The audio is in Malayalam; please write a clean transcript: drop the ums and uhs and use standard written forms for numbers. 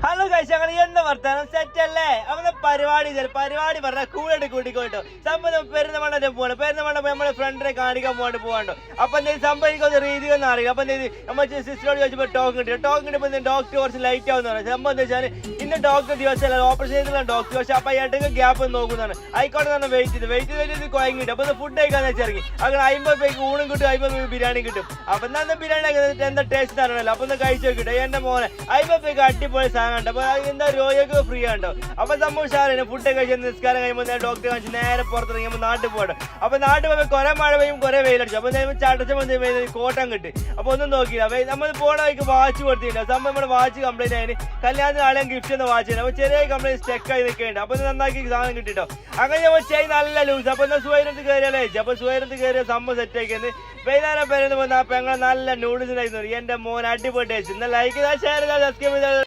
ഹലോ ഗൈസ്, ഞങ്ങൾ എന്താ വർത്താനം സെറ്റ് അല്ലേ? അവന്റെ പരിപാടി പറഞ്ഞാൽ കൂടെ കൂട്ടിക്കോട്ടോ. സംഭവം പെരുന്നമണ്ണ പോകണം. പെരുന്നമണ്ണ നമ്മളെ ഫ്രണ്ടിനെ കാണിക്കാൻ പോകാണ്ടോ. അപ്പൊ എന്തെങ്കിലും സംഭവിക്കുന്ന രീതി ഒന്നും അറിയില്ല. അപ്പൊ നമ്മൾ സിസ്റ്ററോട് ചോദിച്ചപ്പോൾ ടോക്കൺ കിട്ടിയപ്പോൾ ഡോക്ടർ കുറച്ച് ലൈറ്റ് ആവുന്ന പറഞ്ഞു. സംഭവം എന്താ വെച്ചാൽ ഇന്ന് ഡോക്ടർ ദിവസം ഓപ്പറേഷൻ ചെയ്തില്ല ഡോക്ടർ ദിവസം. അപ്പൊ അയാൾക്ക് ഗ്യാപ്പ് നോക്കുന്നതാണ്. ആയിക്കോട്ടെ തന്നെ വെയിറ്റ് ചെയ്ത് കുഴങ്ങിട്ട് അപ്പൊ ഫുഡ് കഴിക്കാന്ന് വെച്ചിറങ്ങി. അങ്ങനെ 50 രൂപയ്ക്ക് ഊണും കിട്ടും, 50 രൂപ ബിരിയാണി കിട്ടും. അപ്പൊ എന്നാ ബിരിയാണി എന്താ ടേസ്റ്റ് അറിയണല്ലോ. അപ്പൊ ഒന്ന് കഴിച്ചു നോക്കിട്ടോ. എന്റെ മോനെ 50 രൂപയ്ക്ക് അടിപൊളി സാധനം. അപ്പൊ എന്താ രോഗിയൊക്കെ ഫ്രീ ആണ്ടോ. അപ്പൊ സംഭവം ഉഷാറാണ്. ഫുഡ് കഴിച്ച് നിസ്കാരം കഴിയുമ്പോൾ ഡോക്ടറെ കാണിച്ച് നേരെ പുറത്തിറങ്ങിയപ്പോൾ നാട്ടിൽ പോകണം. അപ്പൊ നാട്ടിൽ പോയപ്പോൾ കുറെ മഴ പെയ്യും കുറെ വെയിലടിച്ചു. അപ്പൊ ചടച്ച കോട്ടം കിട്ടി. അപ്പൊ ഒന്നും നോക്കിയില്ല. നമ്മൾ പോണ വഴിക്ക് വാച്ച് കൊടുത്തില്ല. സംഭവം നമ്മുടെ വാച്ച് കംപ്ലൈന്റ് ആയി. കല്യാണത്തിന് ആളെയും ഗിഫ്റ്റ് ഒന്ന് വാച്ച് ചെയ്യുന്നത്. അപ്പൊ ചെറിയ കംപ്ലൈന്റ് സ്റ്റെക്ക് ആയി നിൽക്കുന്നുണ്ട്. അപ്പൊ നന്നാക്കി സാധനം കിട്ടിട്ടോ. അങ്ങനെ ചെയിൻ നല്ല ലൂസ്. അപ്പൊ എന്നാ സുഹൈരത്ത് കയറിയാലേ. അപ്പൊ സുഹൈരത്ത് കയറിയ സംഭവം സെറ്റ് ആക്കിയത് വൈകുന്നേരം പേരെന്ന് വന്നാൽ പെങ്ങൾ നല്ല നൂഡിൽസ് ആയിരുന്നു. എന്റെ മോൻ അടിപൊളി ടേസ്റ്റ്. ലൈക്ക് ഷെയർ സബ്സ്ക്രൈബ് ചെയ്താൽ